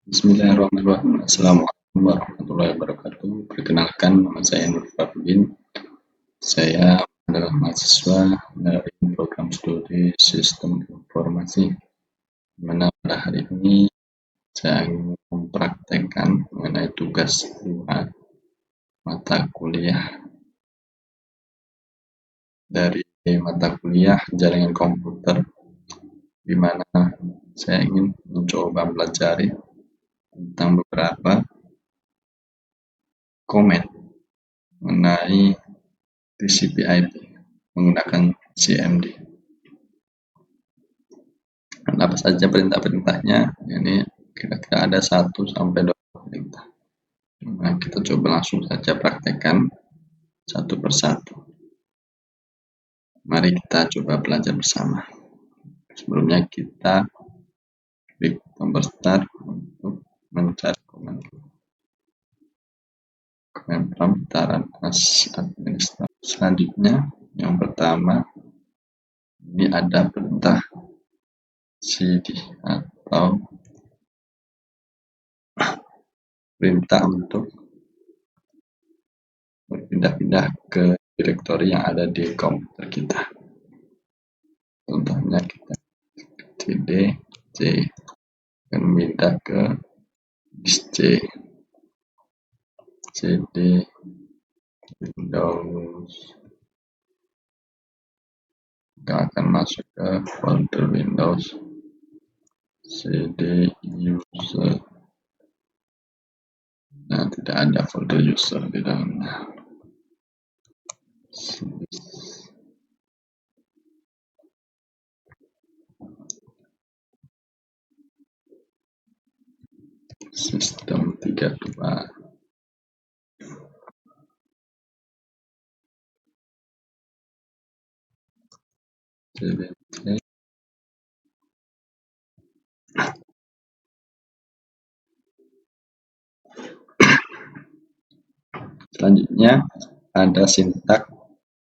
Bismillahirrahmanirrahim. Assalamualaikum warahmatullahi wabarakatuh. Perkenalkan, nama saya Nur Farbin. Saya adalah mahasiswa dari program studi Sistem Informasi, di mana pada hari ini saya ingin mempraktekkan mengenai tugas 2 mata kuliah dari mata kuliah jaringan komputer, di mana saya ingin mencoba pelajari tentang beberapa komen mengenai TCP/IP menggunakan CMD. Dan apa saja perintah-perintahnya? Ini kira-kira ada 1 sampai 2 perintah. Nah, kita coba langsung saja praktekkan satu persatu. Mari kita coba belajar bersama. Sebelumnya kita klik tombol start untuk mencari komen prompt as administrator. Selanjutnya, yang pertama ini ada perintah cd atau perintah untuk berpindah-pindah ke direktori yang ada di komputer kita. Contohnya kita cd c akan pindah ke disk C, cd Windows, kita akan masuk ke folder Windows, cd user. Nah, tidak ada folder user di dalamnya. Sistem 32. cd Selanjutnya ada sintak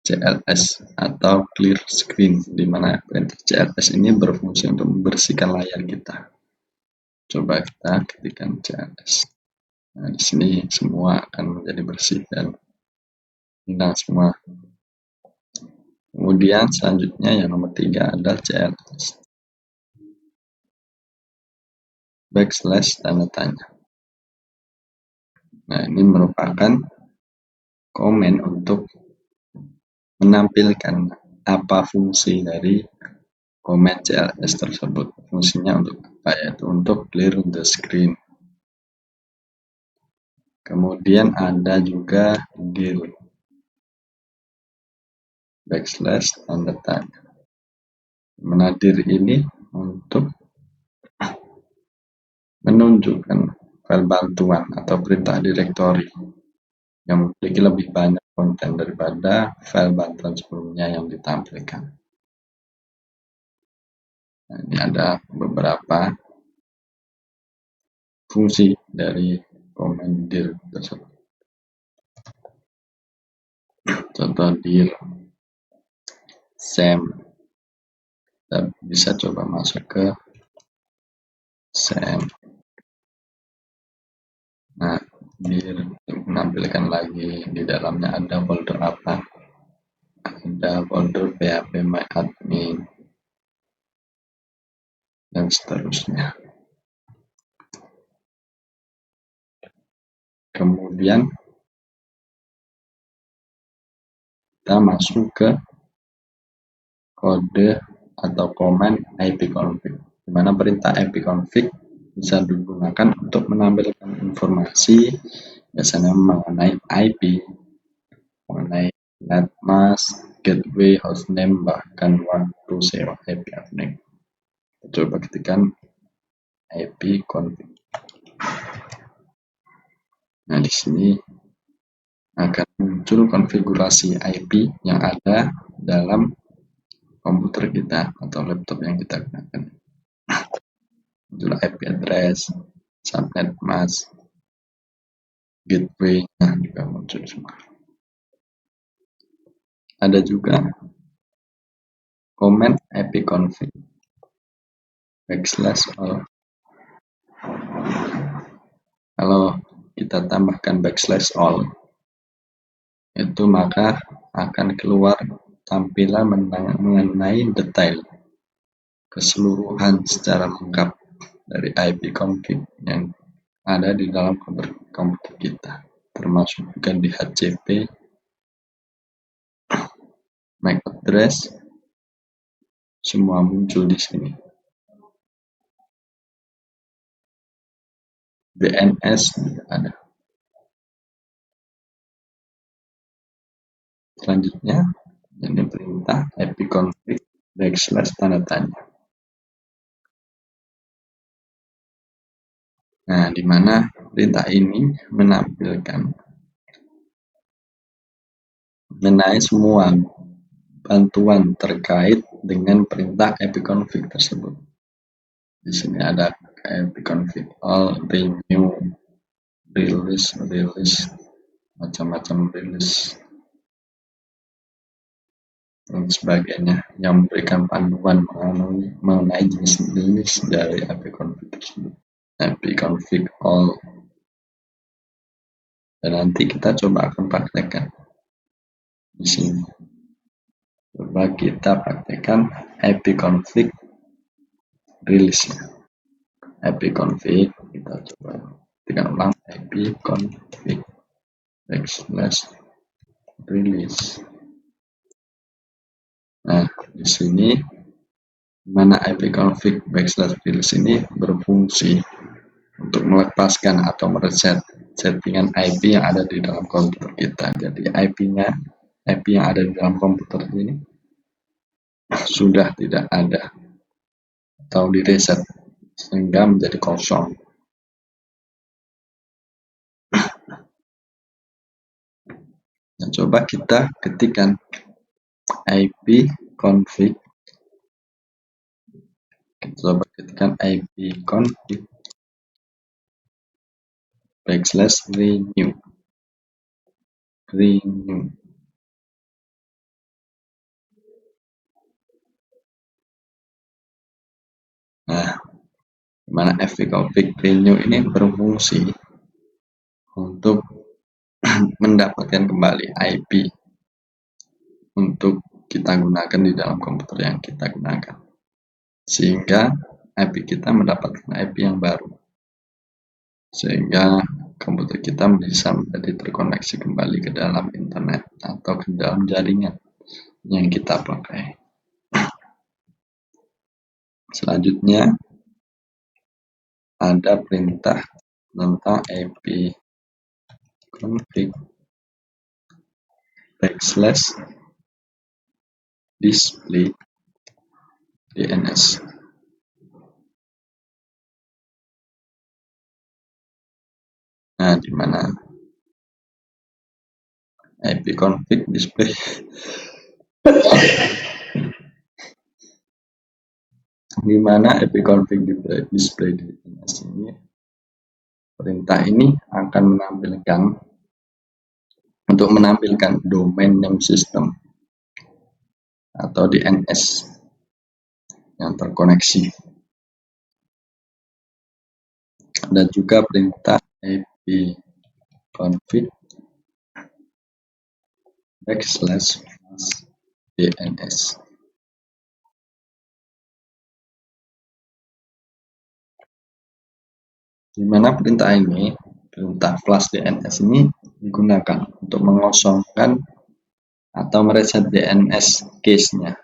CLS atau clear screen, di mana perintah CLS ini berfungsi untuk membersihkan layar kita. Coba kita ketikkan CLS. Nah, di sini semua akan menjadi bersih dan hilang semua. Kemudian selanjutnya yang nomor 3 ada CLS backslash tanda tanya. Nah, ini merupakan komen untuk menampilkan apa fungsi dari komen CLS tersebut. Fungsinya untuk apa? Yaitu untuk clear the screen. Kemudian ada juga dir backslash tanda tanya. Menadir ini untuk menunjukkan file bantuan atau perintah direktori yang memiliki lebih banyak konten daripada file bantuan sebelumnya yang ditampilkan. Nah, ini ada beberapa fungsi dari komen dir tersebut. Contoh dir sem, kita bisa coba masuk ke sem. Nah, dir menampilkan lagi di dalamnya ada folder apa, ada folder phpMyAdmin dan seterusnya. Kemudian kita masuk ke kode atau command ipconfig, di mana perintah ipconfig bisa digunakan untuk menampilkan informasi biasanya mengenai IP, mengenai net mask, gateway, hostname, bahkan waktu sewa IP admin. Coba ketikkan ipconfig. Nah, di sini akan muncul konfigurasi IP yang ada dalam komputer kita atau laptop yang kita gunakan. Muncul IP address, subnet mask, gateway, juga muncul semua. Ada juga comment ipconfig backslash all. kita tambahkan /all, itu maka akan keluar tampilan mengenai detail keseluruhan secara lengkap dari IP config yang ada di dalam komputer kita, termasuk juga di HCP, MAC address, semua muncul di sini. DNS juga ada. Selanjutnya, ini perintah ipconfig /tanda tanya. Nah, di mana perintah ini menampilkan mengenai semua bantuan terkait dengan perintah ipconfig tersebut. Di sini ada ipconfig all, renew, release, macam-macam release dan sebagainya yang memberikan panduan mengenai jenis-jenis dari ipconfig tersebut. Ipconfig all, dan nanti kita coba akan praktekkan di sini. Coba kita praktekkan ipconfig release. Ipconfig, kita coba ketikkan ulang ipconfig /release. Nah, di sini mana ipconfig /release ini berfungsi untuk melepaskan atau mereset settingan IP yang ada di dalam komputer kita. Jadi IP yang ada di dalam komputer ini sudah tidak ada atau direset sehingga menjadi kosong. Nah, coba kita ketikkan ipconfig, coba ketikkan ipconfig /renew. Nah, dimana ipconfig renew ini berfungsi untuk mendapatkan kembali IP untuk kita gunakan di dalam komputer yang kita gunakan, sehingga IP kita mendapatkan IP yang baru, sehingga komputer kita bisa menjadi terkoneksi kembali ke dalam internet atau ke dalam jaringan yang kita pakai. Selanjutnya ada perintah tentang ipconfig /display DNS. Nah, di mana ipconfig display di mana ipconfig display DNS ini, perintah ini akan menampilkan domain name system atau DNS yang terkoneksi. Dan juga perintah ipconfig /DNS. Di mana perintah flash DNS ini digunakan untuk mengosongkan atau mereset DNS case-nya.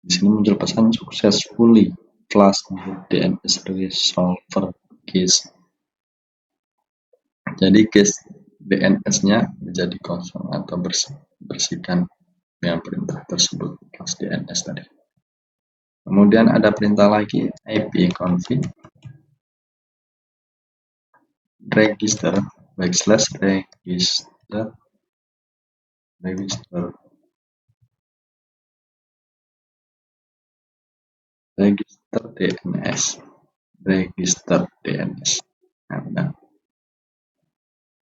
Di sini muncul pesan successfully flash DNS resolver case. Jadi case DNS-nya menjadi kosong atau bersihkan dengan perintah tersebut, flash DNS tadi. Kemudian ada perintah lagi ipconfig register DNS. Nah,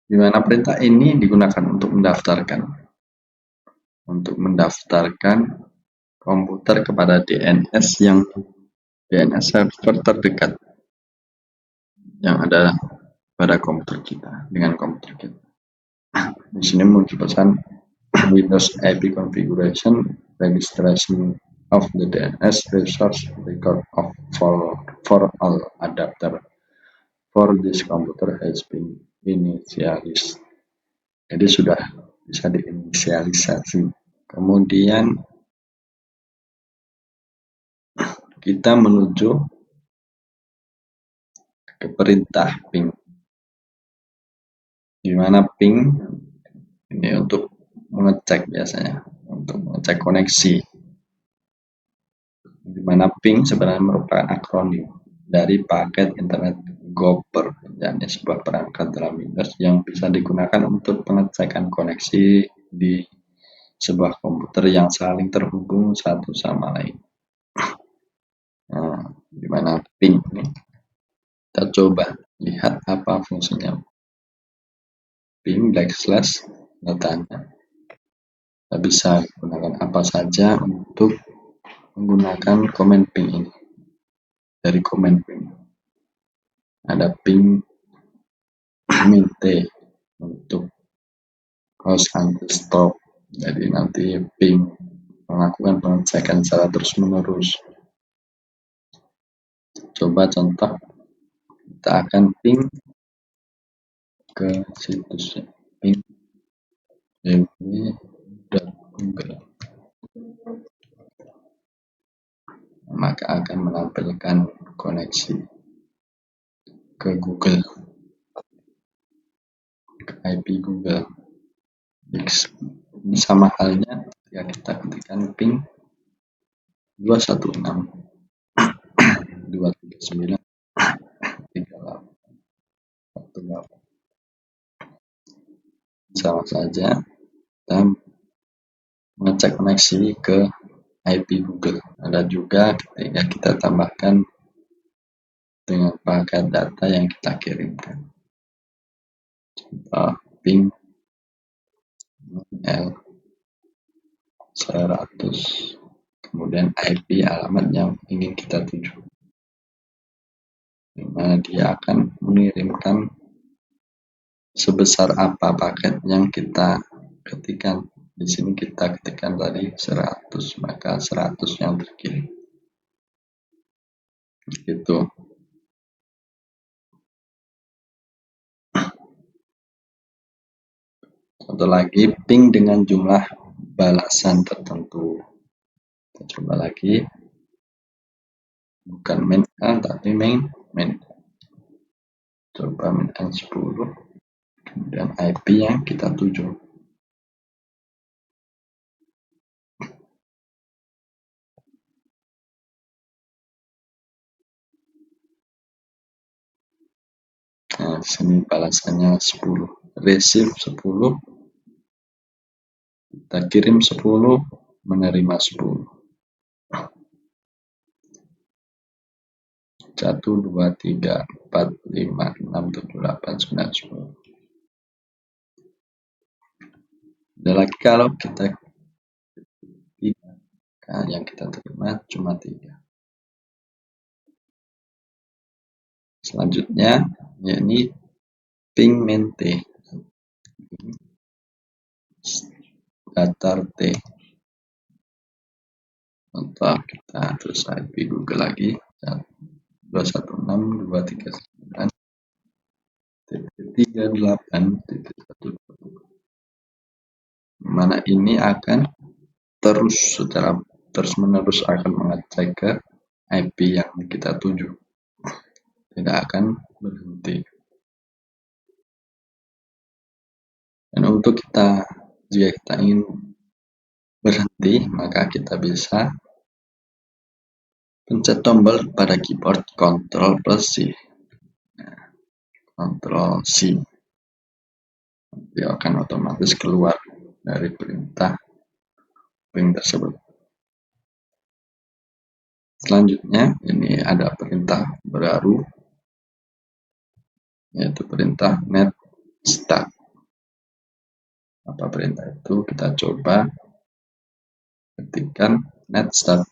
di mana perintah ini digunakan untuk mendaftarkan komputer kepada DNS server terdekat yang ada pada komputer kita dengan komputer kita. Di sini muncul pesan Windows IP configuration registration of the DNS resource record of for all adapter for this computer has been initialized. Jadi sudah bisa diinisialisasi. Kemudian kita menuju ke perintah ping. Di mana ping ini untuk mengecek biasanya, untuk mengecek koneksi. Di mana ping sebenarnya merupakan akronim dari paket internet gopher, yakni sebuah perangkat dalam Windows yang bisa digunakan untuk pengecekan koneksi di sebuah komputer yang saling terhubung satu sama lain. Nah, di mana ping ini kita coba lihat apa fungsinya. Ping backslash datanya. Kita bisa gunakan apa saja untuk menggunakan command ping ini. Dari command ping ada ping mint untuk close and stop. Jadi nanti ping melakukan pengecekan secara terus menerus. Coba contoh, kita akan ping ke situs ping www.google, maka akan menampilkan koneksi ke Google, ke IP Google. Ini sama halnya ketika kita ketikkan ping 216 239 38 sama saja kita mengecek koneksi ke IP Google. Ada juga ketika kita tambahkan dengan paket data yang kita kirimkan. Contoh ping L 100, kemudian IP alamat yang ingin kita tuju, dimana dia akan mengirimkan sebesar apa paket yang kita ketikkan. Di sini kita ketikkan tadi 100, maka 100 yang terkirim. Gitu. Contoh lagi, ping dengan jumlah balasan tertentu. Kita coba lagi. Bukan main N, tapi main. Coba main N10. Kemudian IP yang kita tuju. Nah, sini balasannya 10. Receive 10. Kita kirim 10, menerima 10. 1, 2, 3, 4, 5, 6, 7, 8, 9, 10. Ada lagi kalau kita tidak, yang kita terima cuma 3. Selanjutnya, yakni ping main T, datar T. Contoh kita terus IP Google lagi, 216.239.38.1. Mana ini akan terus secara terus menerus akan mengecek ke IP yang kita tuju, tidak akan berhenti. Dan untuk jika kita ingin berhenti, maka kita bisa pencet tombol pada keyboard Ctrl plus C. Nah, Ctrl C. Dia akan otomatis keluar dari perintah ping tersebut. Selanjutnya, ini ada perintah baru, yaitu perintah net start. Apa perintah itu? Kita coba ketikkan net start.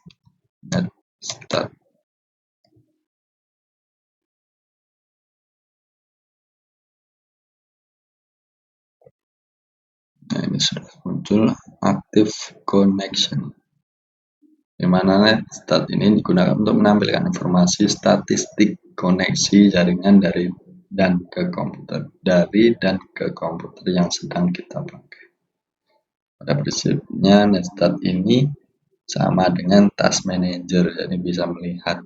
Nah, ini sudah muncul active connection, di mana stat ini digunakan untuk menampilkan informasi statistik koneksi jaringan dari dan ke komputer yang sedang kita pakai. Pada prinsipnya, Netstat ini sama dengan task manager, jadi bisa melihat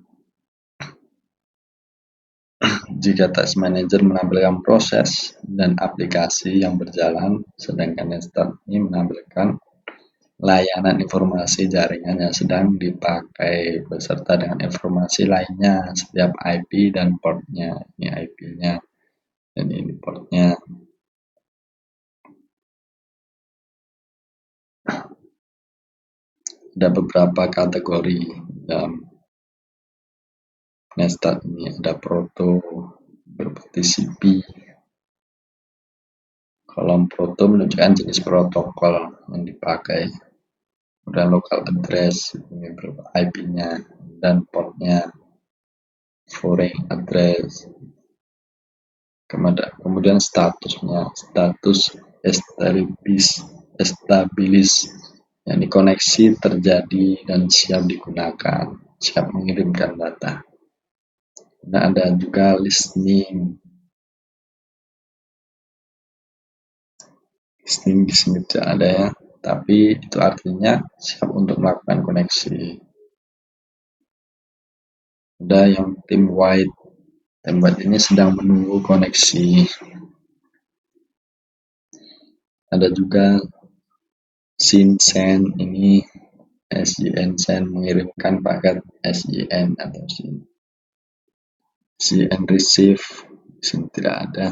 jika task manager menampilkan proses dan aplikasi yang berjalan, sedangkan Netstat ini menampilkan layanan informasi jaringan yang sedang dipakai beserta dengan informasi lainnya setiap IP dan portnya. Ini IP-nya dan ini portnya. Ada beberapa kategori dalam Netstat ini, ada proto, berupa TCP. Kolom proto menunjukkan jenis protokol yang dipakai. Kemudian local address, ini berupa IP-nya dan portnya. Foreign address. Kemudian statusnya, status estabilis, yakni koneksi terjadi dan siap digunakan, siap mengirimkan data. Nah, ada juga listening di sini tidak ada ya, tapi itu artinya siap untuk melakukan koneksi. Ada yang tim wide ini sedang menunggu koneksi. Ada juga send, ini SYN send, mengirimkan paket SYN atau SYN receive, di sini tidak ada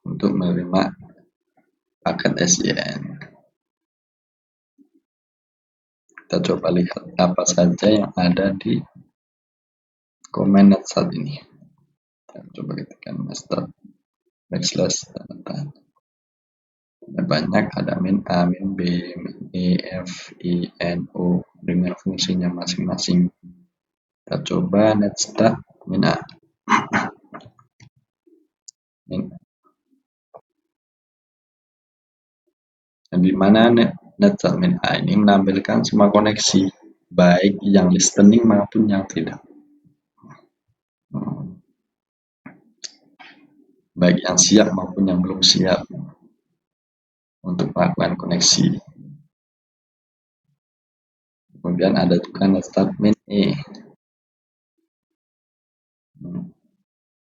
untuk menerima paket SYN. Kita coba lihat apa saja yang ada di komen Netstat ini. Kita coba ketikkan Netstat /data. Banyak, ada min A, min B, min E, F, I, N, O dengan fungsinya masing-masing. Kita coba Netstat min A. Dan di mana Netstat min A ini menampilkan semua koneksi, baik yang listening maupun yang tidak. Baik yang siap maupun yang belum siap untuk melakukan koneksi. Kemudian ada juga Netstat min E.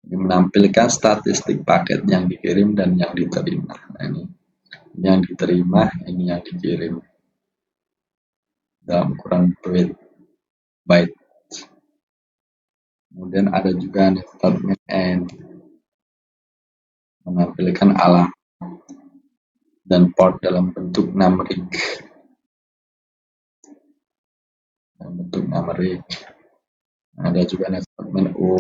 Ini menampilkan statistik paket yang dikirim dan yang diterima. Nah, ini yang diterima, ini yang dikirim dalam ukuran byte. Kemudian ada juga Netstat min N, menampilkan alamat dan port dalam bentuk numerik. Ada juga Netstat min O,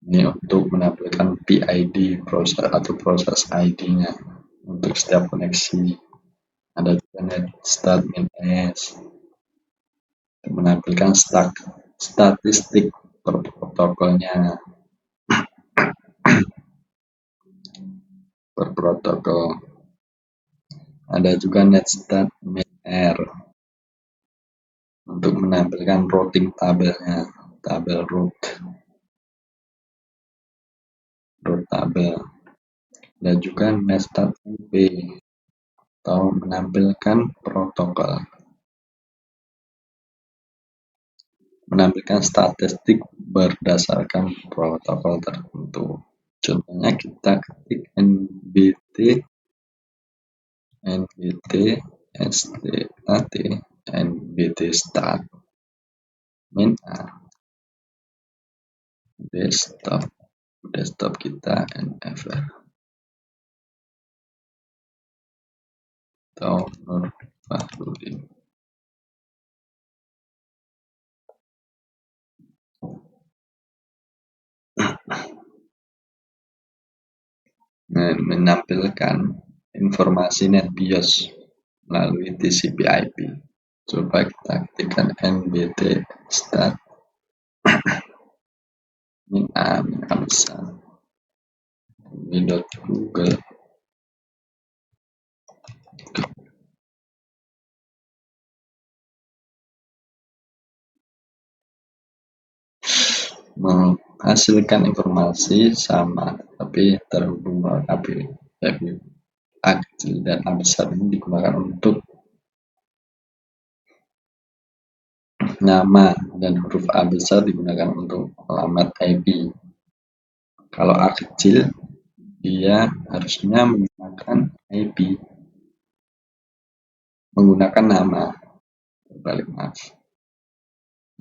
ini untuk menampilkan PID proses atau proses ID-nya untuk setiap koneksi. Ada juga Netstat min S, untuk menampilkan statistik per protokolnya, per protokol. Ada juga Netstat min R, untuk menampilkan routing tabelnya, tabel route tabel. Dan juga Netstat min P, atau menampilkan protokol, menampilkan statistik berdasarkan protokol tertentu. Contohnya kita ketik NBT STAT NBT start min A, desktop kita NFR atau Nur Fahrudin. Menampilkan informasi NetBIOS melalui TCP/IP. Coba kita ketikkan NBT start min A min A besar. www.google. Menghasilkan informasi sama, tapi terhubung melalui API. A kecil dan A besar ini digunakan untuk nama, dan huruf A besar digunakan untuk alamat IP. Kalau A kecil, dia harusnya menggunakan IP, menggunakan nama, berbalik maaf.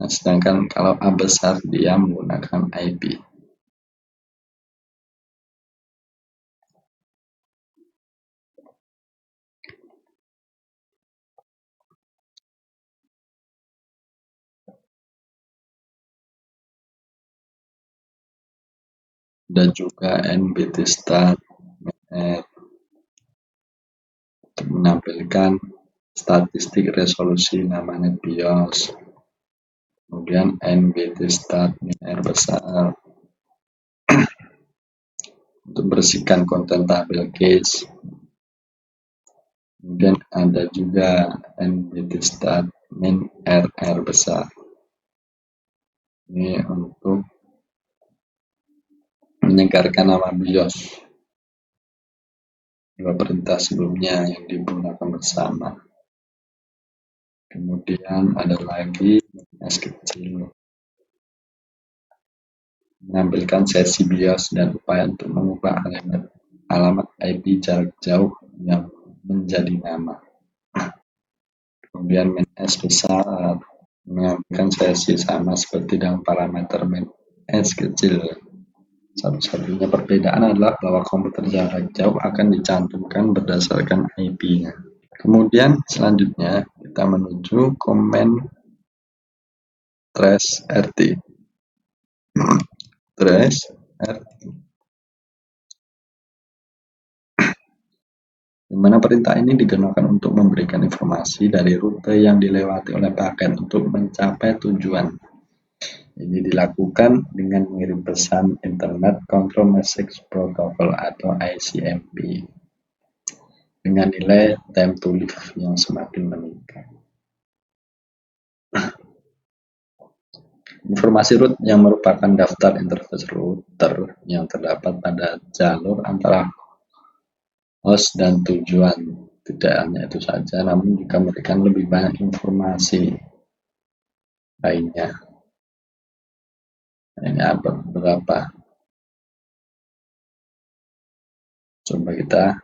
Nah, sedangkan kalau A besar, dia menggunakan IP. Dan juga NBT-STAT untuk menampilkan statistik resolusi nama NetBIOS. Kemudian NBT-STAT -R besar untuk bersihkan konten tabel case. Kemudian ada juga NBT-STAT -RR besar. Ini untuk menyegarkan nama BIOS. Dua perintah sebelumnya yang digunakan bersama. Kemudian ada lagi S kecil, menampilkan sesi BIOS dan upaya untuk mengubah alamat IP jarak jauh yang menjadi nama. Kemudian -S besar menampilkan sesi sama seperti dalam parameter -S kecil. Satu-satunya perbedaan adalah bahwa komputer jarak jauh akan dicantumkan berdasarkan IP-nya. Kemudian selanjutnya kita menuju command trace rt. Trace rt, di mana perintah ini digunakan untuk memberikan informasi dari rute yang dilewati oleh paket untuk mencapai tujuan. Ini dilakukan dengan mengirim pesan Internet Control Message Protocol atau ICMP dengan nilai time to live yang semakin meningkat. Informasi root yang merupakan daftar interface router yang terdapat pada jalur antara host dan tujuan. Tidak hanya itu saja, namun juga memberikan lebih banyak informasi lainnya. Ini ada beberapa. Coba kita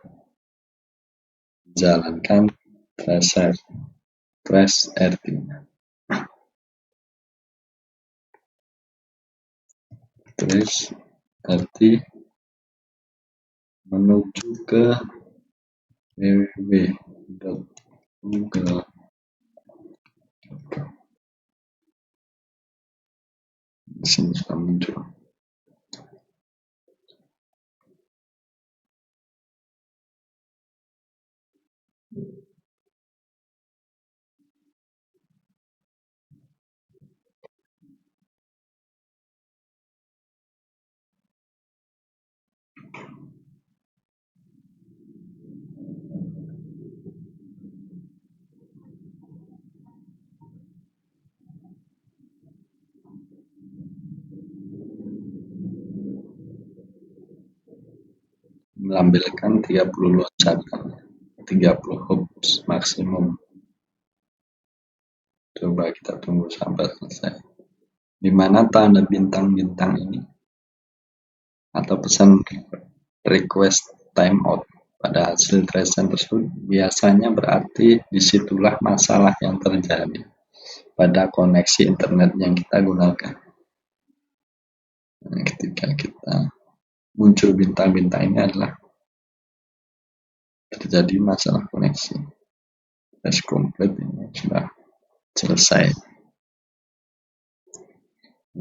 jalankan trace rt. Trace rt menuju ke www.google. Di sini sudah muncul. Melampiaskan 30 lonjakan, 30 hoops maksimum. Coba kita tunggu sampai selesai. Di mana tanda bintang-bintang ini atau pesan request timeout pada hasil tracean tersebut biasanya berarti disitulah masalah yang terjadi pada koneksi internet yang kita gunakan. Nah, ketika kita muncul bintang-bintang ini adalah terjadi masalah koneksi. Tes komplit ini sudah selesai.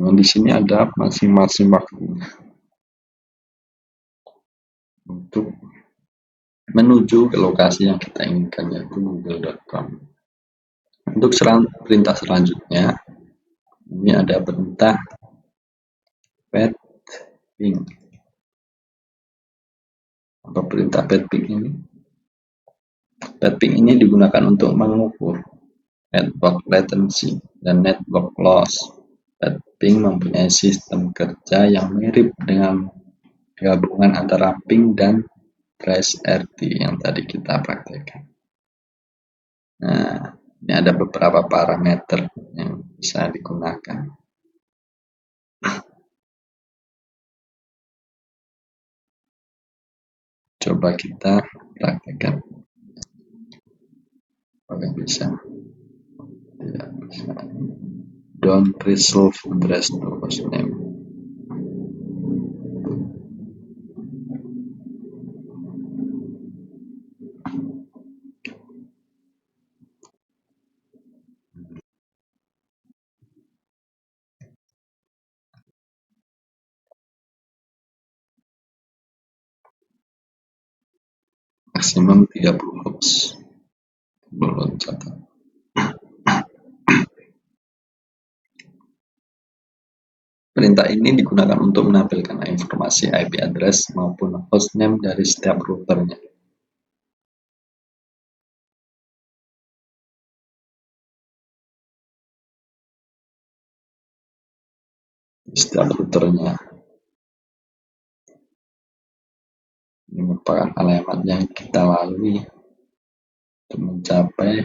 Nah, di sini ada masing-masing waktunya untuk menuju ke lokasi yang kita inginkan, yaitu google.com. Untuk perintah selanjutnya, ini ada perintah ping. Apa perintah petping ini? Petping ini digunakan untuk mengukur network latency dan network loss. Petping mempunyai sistem kerja yang mirip dengan gabungan antara ping dan trace RT yang tadi kita praktekkan. Nah, ini ada beberapa parameter yang bisa digunakan. Coba kita praktekkan. Apakah bisa? Tidak bisa. Don't resolve address to hostname. Maksimum 30 hops. Belum catat. Perintah ini digunakan untuk menampilkan informasi IP address maupun hostname dari setiap routernya. Setiap routernya. Ini merupakan alamat yang kita lalui untuk mencapai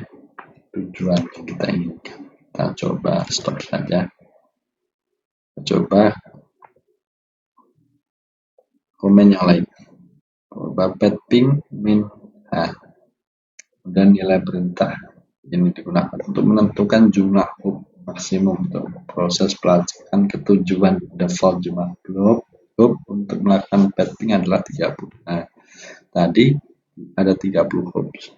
tujuan yang kita inginkan. Kita coba stop saja. Kita coba komen yang lain. Coba petping min h. Dan nilai perintah ini digunakan untuk menentukan jumlah hop maksimum untuk proses pelacakan ke tujuan. Default jumlah hop untuk melakukan petping adalah 30. Nah, tadi ada 30 hops.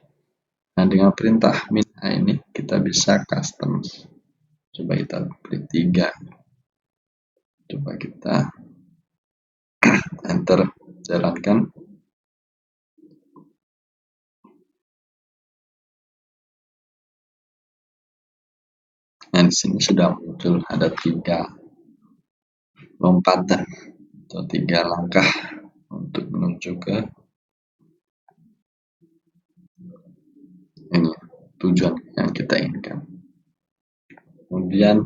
Nah, dengan perintah min h ini kita bisa custom. Coba kita beri 3. Coba kita enter, jalankan. Nah, di sini sudah muncul ada 3 lompatan atau 3 langkah untuk menuju ke ini tujuan yang kita inginkan. Kemudian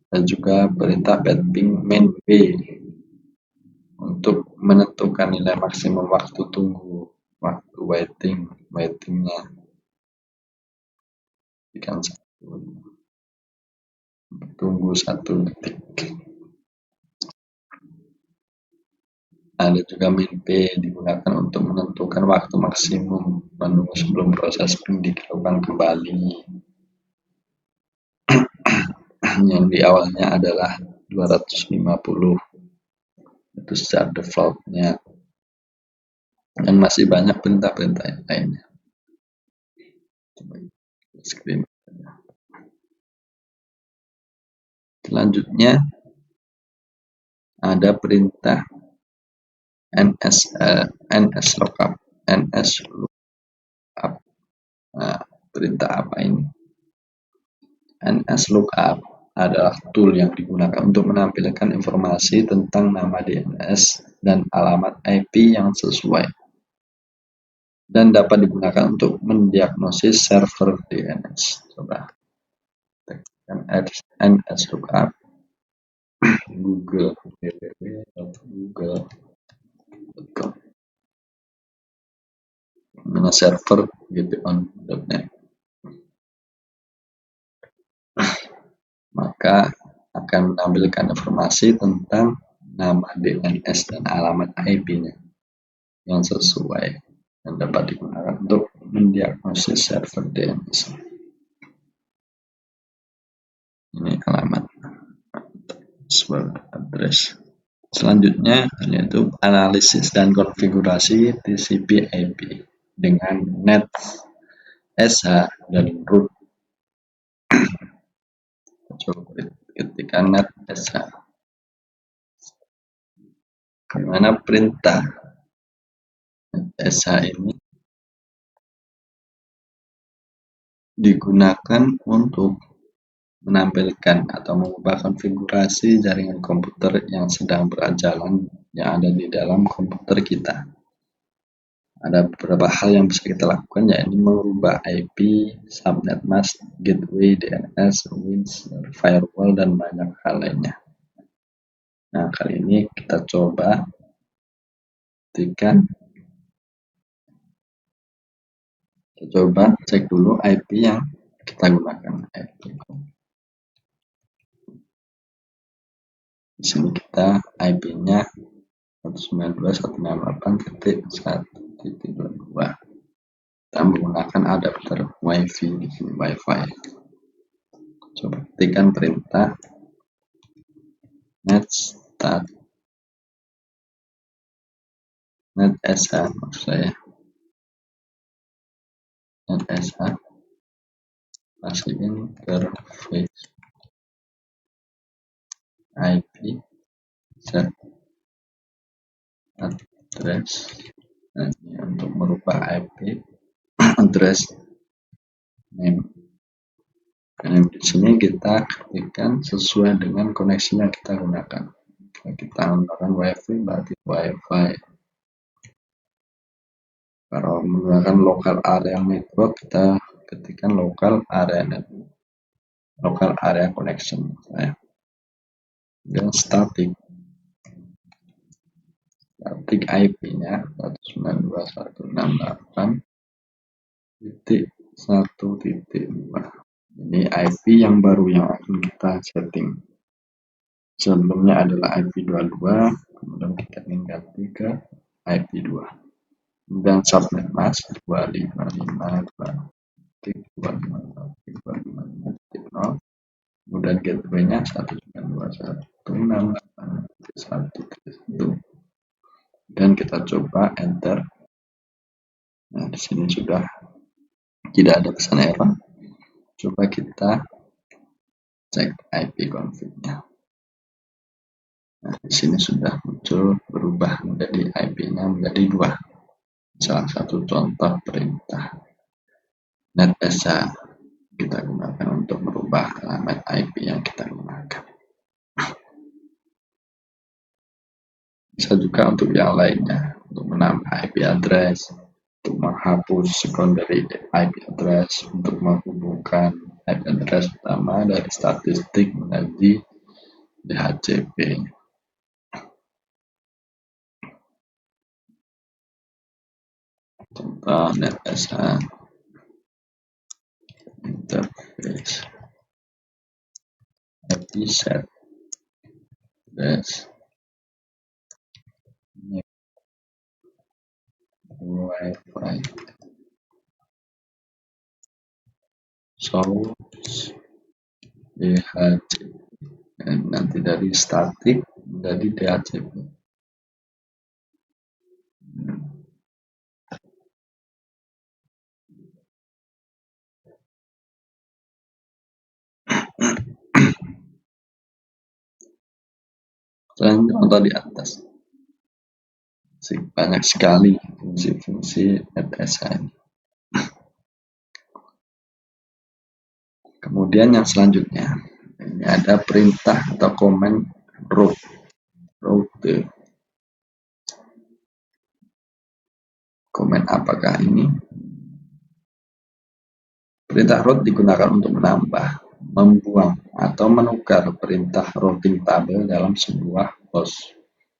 ada juga perintah petping main b untuk menentukan nilai maksimum waktu tunggu, waktu waitingnya. Tunggu 1 detik. Ada juga min p digunakan untuk menentukan waktu maksimum menunggu sebelum proses ping dilakukan kembali. Yang di awalnya adalah 250. Itu secara defaultnya. Dan masih banyak perintah-perintah yang lainnya. Screen. Selanjutnya ada perintah ns lookup. Nah, perintah apa ini? ns lookup adalah tool yang digunakan untuk menampilkan informasi tentang nama DNS dan alamat IP yang sesuai, dan dapat digunakan untuk mendiagnosis server DNS. Coba tekan ns lookup Google www.google.com mana server gton.net. Maka akan menampilkan informasi tentang nama DNS dan alamat IP-nya yang sesuai dan dapat digunakan untuk mendiagnosis server DNS. Ini alamat address. Selanjutnya yaitu analisis dan konfigurasi TCP/IP dengan NAT, SH, dan root. Coba ketika NAT, SH. Bagaimana perintah SH ini digunakan untuk menampilkan atau mengubah konfigurasi jaringan komputer yang sedang berjalan yang ada di dalam komputer kita. ada beberapa hal yang bisa kita lakukan, yakni merubah IP, subnet mask, gateway, DNS, winds, firewall, dan banyak hal lainnya. Nah, kali ini kita coba cek dulu IP yang kita gunakan. Di sini kita IP-nya 192.168.1.22. Kita menggunakan adapter WiFi di sini, WiFi. Coba ketikkan perintah netsh, maksud saya netsh masukin interface IP set address. Nah, ini untuk merubah IP address name. Dan di sini kita ketikkan sesuai dengan koneksi yang kita gunakan. Kalau kita menggunakan WiFi berarti WiFi. Kalau menggunakan local area network, kita ketikkan local area network, local area connection. Dan static IP-nya 192.168.1.2. Ini IP yang baru yang akan kita setting. Sebelumnya adalah IP 22, kemudian kita ganti ke IP 2. Dan subnet mask 255.2.255.0, kemudian gateway-nya 192.168.1.1. Dan kita coba enter. Nah, di sini sudah tidak ada pesan error. Coba kita cek IP config-nya. Nah, di sini sudah muncul berubah menjadi IP-nya menjadi 2. Salah satu contoh perintah netsh kita gunakan untuk merubah alamat IP yang kita gunakan. Bisa juga untuk yang lainnya, untuk menambah IP address, untuk menghapus secondary IP address, untuk menghubungkan IP address utama dari statistik menjadi DHCP. Contoh netsh interface IP set address WiFi source DHCP, dan nanti dari statik menjadi DHCP. Selain contoh di atas, banyak sekali fungsi-fungsi netsh ini. Kemudian yang selanjutnya, ini ada perintah atau komen route. Komen apakah ini? Perintah route digunakan untuk menambah, membuang, atau menukar perintah routing tabel dalam sebuah host.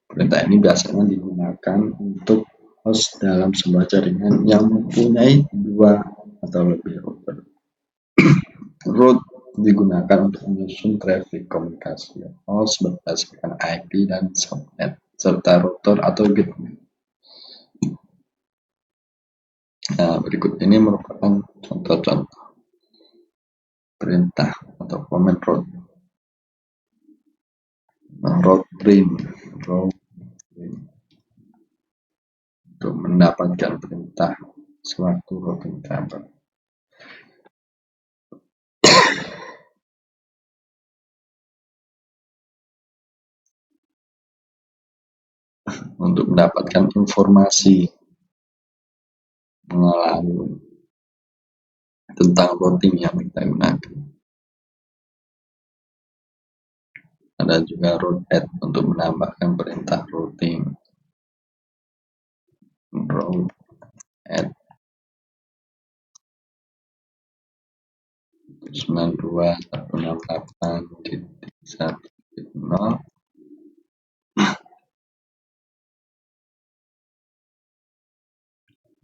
Perintah ini biasanya digunakan untuk host dalam sebuah jaringan yang mempunyai 2 atau lebih router. Route digunakan untuk menyusun traffic komunikasi host berdasarkan IP dan subnet, serta router atau gateway. Nah, berikut ini merupakan contoh-contoh perintah atau command route. Route print untuk mendapatkan perintah sewaktu routing tabel. Untuk mendapatkan informasi mengenai tentang routing yang kita gunakan. Ada juga route add untuk menambahkan perintah routing. Route at 92.168.1.0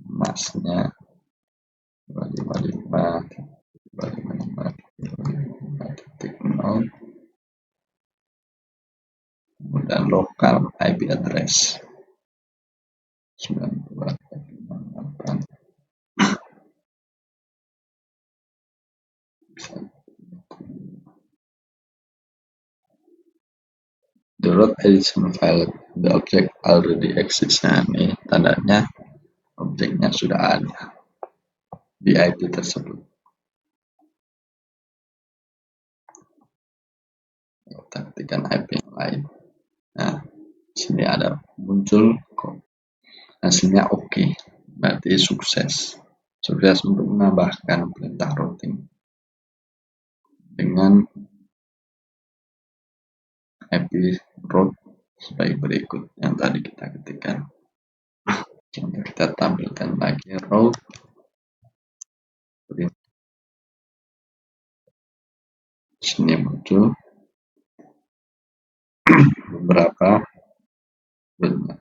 masnya 255.255.255.0 dan lokal IP address 92.168. The root addition file, the object already exists. Nah, ini tandanya objeknya sudah ada di IP tersebut. Kita ketikkan IP yang lain. Nah, sini ada muncul kok hasilnya oke, berarti sukses untuk menambahkan perintah routing dengan IP route sebagai berikut yang tadi kita ketikkan. Contoh kita tampilkan lagi route sini muncul beberapa route.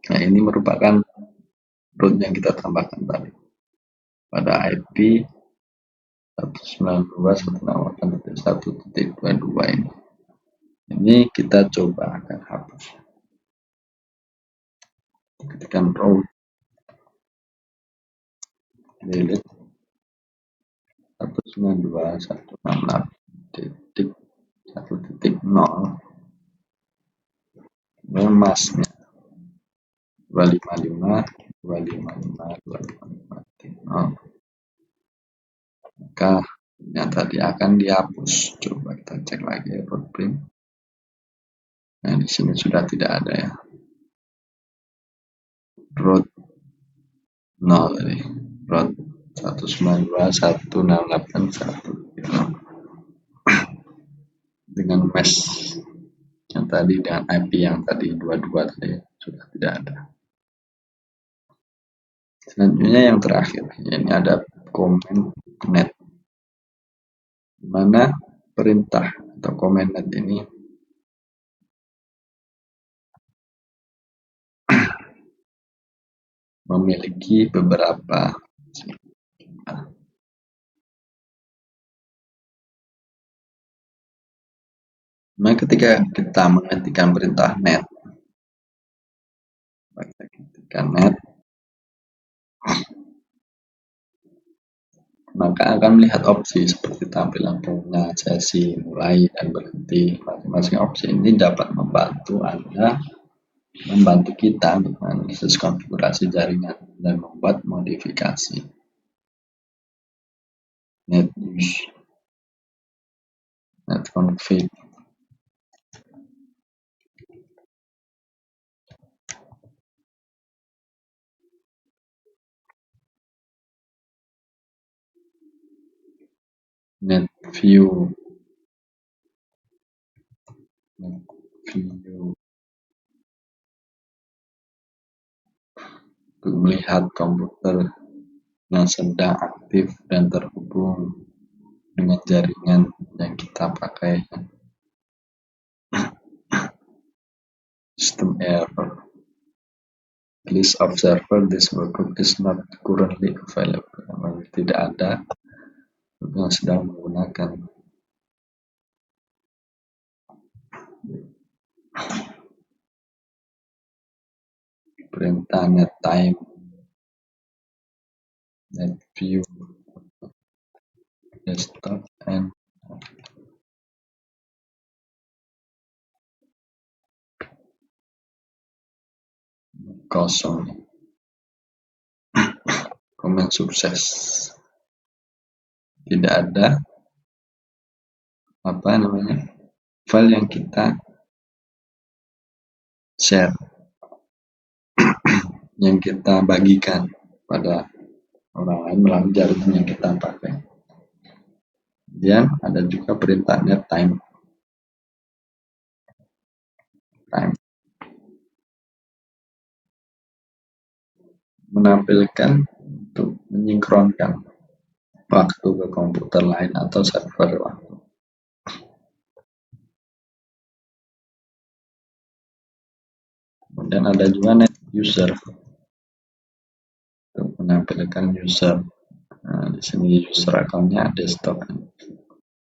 Nah, ini merupakan route yang kita tambahkan tadi pada IP 192.168.1.22 ini. Ini kita coba akan hapus. Ketikkan route delete 192.168.1.0 masnya 255.255.255.0. Maka yang tadi akan dihapus. Coba kita cek lagi route print. Nah, di sini sudah tidak ada ya. Route 0 tadi. Route 192.168.1.0 dengan mesh yang tadi dengan IP yang tadi 22 tadi sudah tidak ada. Selanjutnya yang terakhir, ini ada comment net, di mana perintah atau comment net ini memiliki beberapa. Nah, ketika kita mengetikkan perintah net, kita ketikkan net, maka akan melihat opsi seperti tampilan pengguna, sesi, mulai, dan berhenti. Masing-masing opsi ini dapat membantu Anda, membantu kita untuk menganalisis konfigurasi jaringan dan membuat modifikasi. Net use, net config, net view, untuk melihat komputer yang sedang aktif dan terhubung dengan jaringan yang kita pakai. System error, list of server this workgroup is not currently available. Tidak ada yang sedang menggunakan. Perintah net time, net view, desktop, and kosong. Komen sukses. Tidak ada file yang kita share, yang kita bagikan pada orang lain melalui jaringan yang kita pakai. Kemudian ada juga perintah net time. menampilkan untuk menyinkronkan waktu ke komputer lain atau server waktu. Kemudian ada juga net user untuk menampilkan user. Nah, di sini user account-nya desktop.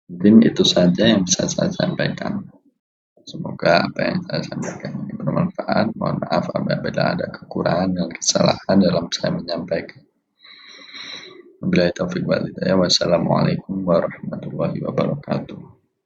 Mungkin itu saja yang bisa saya sampaikan. Semoga apa yang saya sampaikan ini bermanfaat. Mohon maaf apabila ada kekurangan dan kesalahan dalam saya menyampaikan. Wabillahi taufiq wal hidayah. Wassalamualaikum warahmatullahi wabarakatuh.